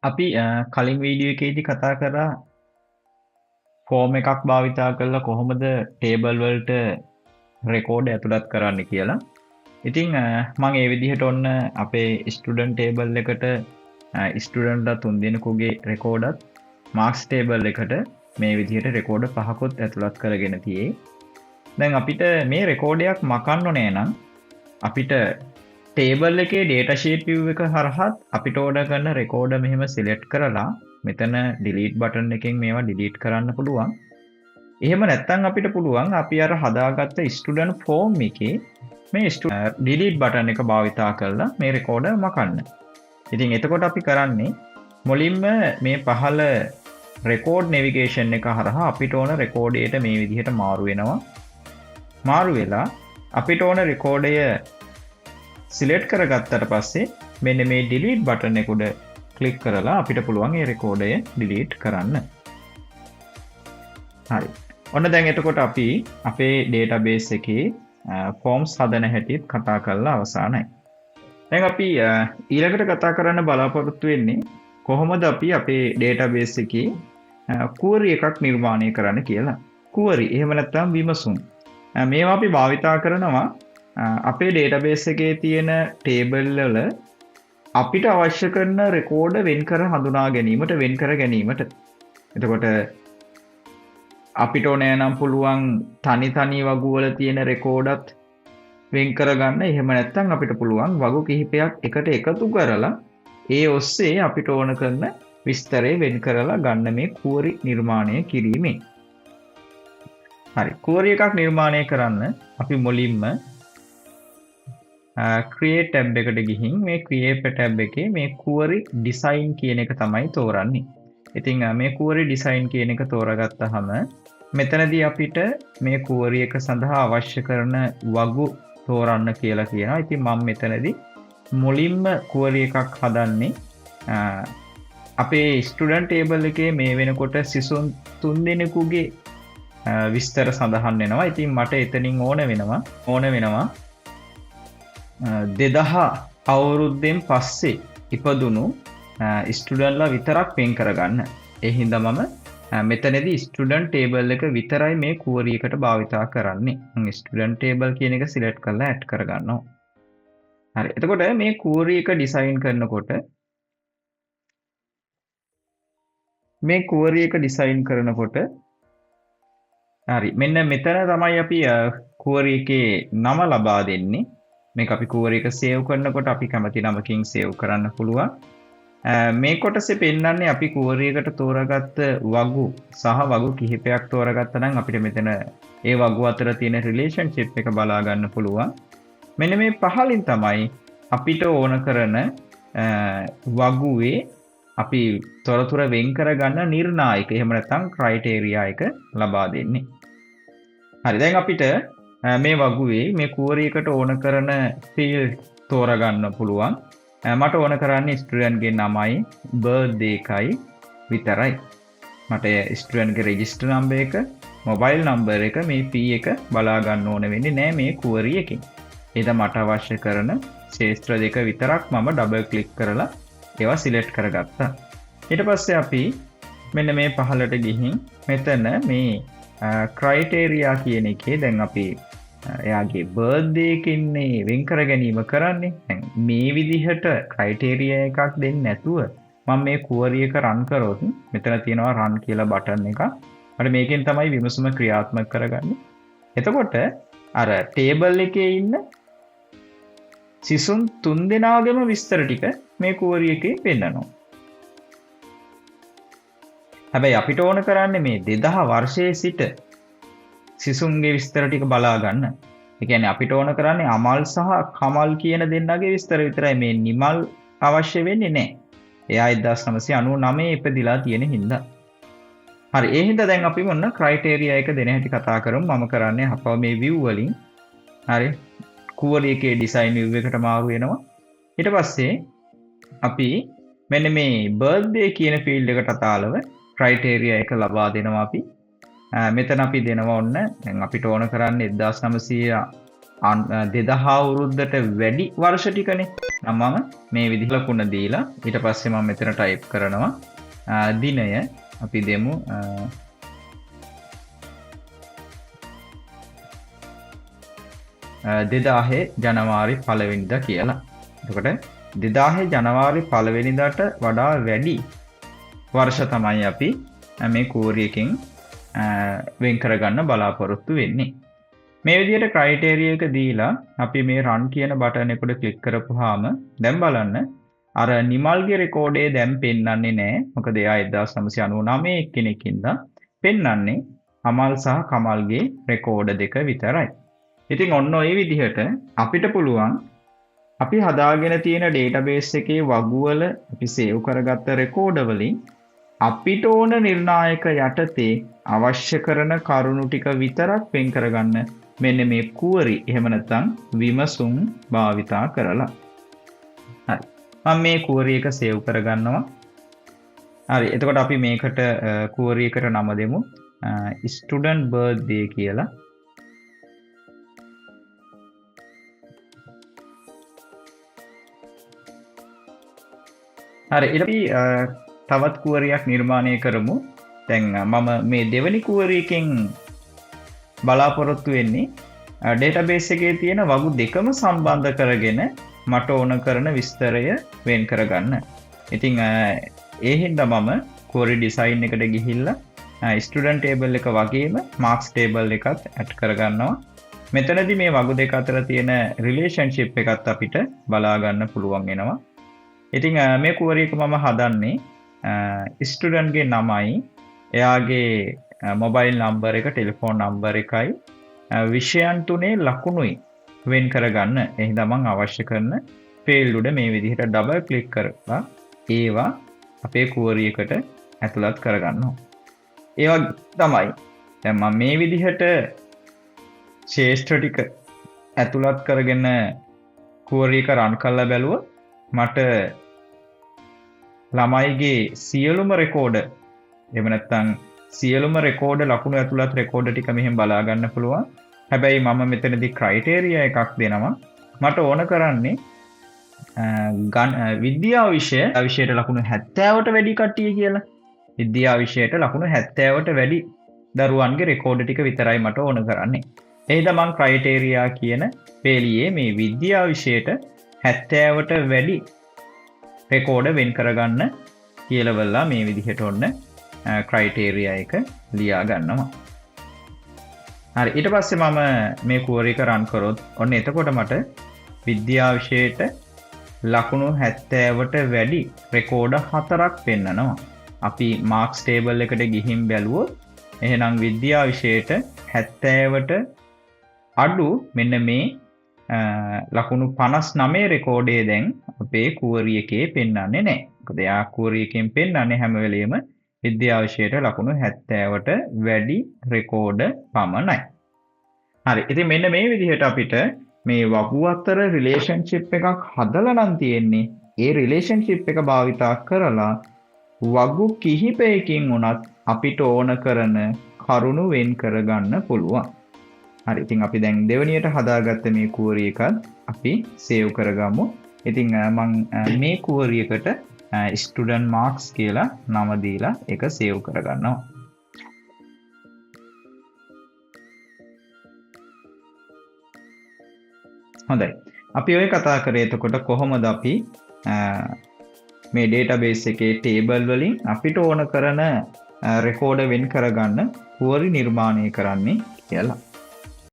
අපි කලින් වීඩියෝ එකේදී කතා කරා ෆෝම් එකක් භාවිතා කරලා කොහොමද ටේබල් වලට රෙකෝඩ් ඇතුළත් කරන්න කියලා. ඉතින් මම ඒ විදිහට ඔන්න අපේ ස්ටුඩන්ට් ටේබල් එකට ස්ටුඩන්ට්ලා 3 දෙනෙකුගේ රෙකෝඩත් මාක්ස් ටේබල් එකට මේ විදිහට රෙකෝඩ් පහකුත් ඇතුළත් කරගෙන තියෙයි. දැන් අපිට මේ රෙකෝඩයක් මකන්න ඕනේ නම් අපිට ටේබල් එකේ ඩේටා ෂීට් view එක හරහත් අපිට ඕඩර් කරන රෙකෝඩර් මෙහෙම සිලෙක්ට් කරලා මෙතන delete button එකෙන් මේවා delete කරන්න පුළුවන්. එහෙම නැත්නම් අපිට පුළුවන් අපි අර හදාගත්ත student form එකේ මේ delete button එක භාවිතා කරලා මේ රෙකෝඩර් මකන්න. ඉතින් එතකොට අපි කරන්නේ මුලින්ම මේ පහළ record navigation එක හරහා අපිට ඕන රෙකෝඩයට මේ විදිහට මාරු වෙනවා. මාරු වෙලා අපිට ඕන රෙකෝඩය සිලෙක්ට් කරගත්තට පස්සේ මෙන්න මේ delete button එක උඩ ක්ලික් කරලා අපිට පුළුවන් මේ රෙකෝඩය delete කරන්න. හරි. ඔන්න දැන් එතකොට අපි අපේ database එකේ forms හදන හැටිත් කතා කරලා අවසానයි. දැන් අපි ඊළඟට කතා කරන්න බලාපොරොත්තු වෙන්නේ කොහොමද අපි අපේ database එකේ query එකක් නිර්මාණය කරන්න කියලා. query එහෙම නැත්නම් විමසුම්. මේවා අපි භාවිතා කරනවා අපේ database එකේ තියෙන table වල අපිට අවශ්‍ය කරන record වෙන් කර හඳුනා ගැනීමට වෙන් කර ගැනීමට. එතකොට අපිට ඕනේ නම් පුළුවන් තනි වගු වල තියෙන record වෙන් කරගන්න. එහෙම නැත්නම් අපිට පුළුවන් වගු කිහිපයක් එකට එකතු කරලා ඒ ඔස්සේ අපිට ඕන කරන විස්තරය වෙන් කරලා ගන්න මේ query නිර්මාණය කිරීමෙන්. හරි. query එකක් නිර්මාණය කරන්න අපි මුලින්ම create tab එකට ගිහින් මේ create tab එකේ මේ query design කියන එක තමයි තෝරන්නේ. ඉතින් මේ query design කියන එක තෝරගත්තාම මෙතනදී අපිට මේ query එක සඳහා අවශ්‍ය කරන වගු තෝරන්න කියලා කියනවා. ඉතින් මම මෙතනදී මුලින්ම query එකක් හදන්නේ අපේ student table එකේ මේ වෙනකොට සිසුන් 3 දෙනෙකුගේ විස්තර සඳහන් වෙනවා. ඉතින් මට එතනින් ඕන වෙනවා 2000 අවුරුද්දෙන් පස්සේ ඉපදුණු ස්ටුඩන්ට්ලා විතරක් වෙන් කරගන්න. ඒ හින්දා මම මෙතනදී ස්ටුඩන්ට් ටේබල් එක විතරයි මේ query එකට භාවිතා කරන්නේ. ස්ටුඩන්ට් ටේබල් කියන එක සිලෙක්ට් කරලා ඇඩ් කරගන්නවා. හරි. එතකොට මේ query එක ඩිසයින් කරනකොට හරි මෙන්න මෙතන තමයි අපි query එකේ නම ලබා දෙන්නේ. මේක අපි query එක save කරනකොට අපි කැමති නමකින් save කරන්න පුළුවන්. මේ කොටසේ පෙන්නන්නේ අපි query එකට තෝරාගත්ත වගු සහ වගු කිහිපයක් තෝරාගත්තා නම් අපිට මෙතන ඒ වගු අතර තියෙන relationship එක බලා ගන්න පුළුවන්. මෙන්න මේ පහලින් තමයි අපිට ඕන කරන වගුවේ අපි තොරතුර වෙන් කරගන්න නිර්ණායක එහෙම නැත්නම් criteria එක ලබා දෙන්නේ. හරි. දැන් අපිට මේ වගුවේ මේ query එකට ඕන කරන field තෝරගන්න පුළුවන්. මට ඕන කරන්නේ student ගේ නමයි birthday එකයි විතරයි. මට student ගේ register number එක mobile number එක මේ fee එක බලා ගන්න ඕන වෙන්නේ නෑ මේ query එකෙන්. ඒද මට අවශ්‍ය කරන ශේත්‍ර දෙක විතරක් මම double click කරලා ඒවා select කරගත්තා. ඊට පස්සේ අපි මෙන්න මේ පහළට ගිහින් මෙතන මේ criteria කියන එකේ දැන් අපි එයාගේ birthday එකන්නේ වෙන් කර ගැනීම කරන්නේ. දැන් මේ විදිහට criteria එකක් දෙන්නේ නැතුව මම මේ query එක run කරොත් මෙතන තියෙනවා run කියලා button එකක්. මට මේකෙන් තමයි විමසුම ක්‍රියාත්මක කරගන්නේ. එතකොට අර table එකේ ඉන්න සිසුන් 3 දෙනාගේම විස්තර ටික මේ query එකේ පෙන්නනවා. හැබැයි අපිට ඕන කරන්නේ මේ 2000 වර්ෂයේ සිට සිසුන්ගේ විස්තර ටික බලා ගන්න. ඒ කියන්නේ අපිට ඕන කරන්නේ අමල් සහ කමල් කියන දෙන්නගේ විස්තර විතරයි. මේ නිමල් අවශ්‍ය වෙන්නේ නැහැ. එයා 1999 ඉපදිලා තියෙන හින්දා. හරි. ඒ හින්දා දැන් අපි මොන ක්‍රයිටේරියා එක දෙන හැටි කතා කරමු. මම කරන්නේ අපව මේ view වලින් හරි query එකේ design view එකට මාරු වෙනවා. ඊට පස්සේ අපි මෙන්න මේ birthday කියන field එකට අදාළව ක්‍රයිටේරියා එක ලබා දෙනවා අපි. මෙතන අපි දෙනවා ඔන්න දැන් අපිට ඕන කරන්නේ 1900 2000 අවුරුද්දට වැඩි වර්ෂ ටිකනේ. නම් මම මේ විදිහට ලකුණ දීලා ඊට පස්සේ මම මෙතන ටයිප් කරනවා දිනය අපි දෙමු 2000 ජනවාරි 1 වෙනිදා කියලා. එතකොට 2000 ජනවාරි 1 වෙනිදාට වඩා වැඩි වර්ෂ තමයි අපි මේ කූරියකින් වෙන් කරගන්න බලාපොරොත්තු වෙන්නේ. මේ විදිහට ක්‍රයිටේරියා එක දීලා අපි මේ රන් කියන බටන් එකට ක්ලික් කරපුවාම දැන් බලන්න අර නිමල්ගේ රෙකෝඩේ දැන් පෙන්වන්නේ නැහැ. මොකද එයා 1999 කෙනෙක්ින්ද පෙන්වන්නේ අමල් සහ කමල්ගේ රෙකෝඩ දෙක විතරයි. ඉතින් ඔන්න ඔය විදිහට අපිට පුළුවන් අපි හදාගෙන තියෙන ඩේටාබේස් එකේ වගුවල අපි සේව් කරගත්ත රෙකෝඩ වලින් අපිට ඕන නිර්ණායක යටතේ අවශ්‍ය කරන කරුණු ටික විතරක් වෙන් කරගන්න මෙන්න මේ කුවරි එහෙම නැත්නම් විමසුම් භාවිතා කරලා. හරි. මම මේ කුවරි එක සේව් කරගන්නවා. හරි. එතකොට අපි මේකට කුවරි එකට නම දෙමු student birthday කියලා. හරි. ඊට අපි තවත් කුවරියක් නිර්මාණය කරමු. දැන් මම මේ දෙවෙනි කුවරියකින් බලාපොරොත්තු වෙන්නේ ඩේටාබේස් එකේ තියෙන වගු දෙකම සම්බන්ධ කරගෙන මට ඕන කරන විස්තරය වෙන් කරගන්න. ඉතින් ඒ හින්දා මම කුවරි ඩිසයින් එකට ගිහිල්ලා ස්ටුඩන්ට් ටේබල් එක වගේම මාක්ස් ටේබල් එකත් ඇඩ් කරගන්නවා. මෙතනදී මේ වගු දෙක අතර තියෙන රිලේෂන්ෂිප් එකත් අපිට බලා ගන්න පුළුවන් වෙනවා. ඉතින් මේ කුවරි එක මම හදන්නේ ස්ටුඩන්ට්ගේ නමයි එයාගේ මොබයිල් නම්බර් එක ටෙලිෆෝන් නම්බර් එකයි විෂයන් තුනේ ලකුණුයි වෙන් කරගන්න. එහෙනම් මම අවශ්‍ය කරන ෆීල්ඩ් උඩ මේ විදිහට ඩබල් ක්ලික් කරලා ඒවා අපේ කුවරි එකට ඇතුළත් කරගන්නවා. ඒවා තමයි දැන් මම මේ විදිහට ශේෂ්ත්‍ර ටික ඇතුළත් කරගෙන කුවරි එක රන් කරලා බැලුවොත් මට ළමයිගේ සියලුම රෙකෝඩ එහෙම නැත්නම් සියලුම රෙකෝඩ ලකුණු ඇතුළත් රෙකෝඩ ටික මෙහෙම බලා ගන්න පුළුවන්. හැබැයි මම මෙතනදී ක්‍රයිටේරියා එකක් දෙනවා. මට ඕන කරන්නේ විද්‍යාව විෂයට ලකුණු 70ට වැඩි කට්ටිය කියලා. විද්‍යාව විෂයට ලකුණු 70ට වැඩි දරුවන්ගේ රෙකෝඩ ටික විතරයි මට ඕන කරන්නේ. එහෙනම් මම ක්‍රයිටේරියා කියන පේලියේ මේ විද්‍යාව විෂයට 70ට වැඩි රෙකෝඩ වෙන් කරගන්න කියලාවලා මේ විදිහට ඔන්න ක්‍රයිටේරියා එක ලියා ගන්නවා. හරි. ඊට පස්සේ මම මේ කුවරි එක රන් කරොත් ඔන්න එතකොට මට විද්‍යා විෂයට ලකුණු 70ට වැඩි රෙකෝඩ 4ක් පෙන්නනවා. අපි මාක්ස් ටේබල් එකට ගිහින් බැලුවොත් එහෙනම් විද්‍යා විෂයට 70ට අඩු මෙන්න මේ ලකුණු 59 රෙකෝඩේ දැන් අපේ කුවරි එකේ පෙන්වන්නේ නැහැ. මොකද එයා කුවරි එකෙන් පෙන්වන්නේ හැම වෙලෙම විද්‍යා විෂයට ලකුණු 70ට වැඩි රෙකෝඩ පමණයි. හරි. ඉතින් මෙන්න මේ විදිහට අපිට මේ වගු අතර රිලේෂන්ෂිප් එකක් හදලා නම් තියෙන්නේ. ඒ රිලේෂන්ෂිප් එක භාවිතා කරලා වගු කිහිපයකින් උනත් අපිට ඕන කරන කරුණු වෙන් කරගන්න පුළුවන්. හරි. ඉතින් අපි දැන් දෙවෙනියට හදාගත්ත මේ කුවරි එකත් අපි සේව් කරගමු. ඉතින් මම මේ කුවරි එකට ස්ටුඩන්ට් මාක්ස් කියලා නම දීලා ඒක සේව් කරගන්නවා. හොඳයි. අපි ඔය කතා කරේ එතකොට කොහොමද අපි මේ ඩේටාබේස් එකේ ටේබල් වලින් අපිට ඕන කරන රෙකෝඩ වෙන් කරගන්න කුවරි නිර්මාණය කරන්නේ කියලා.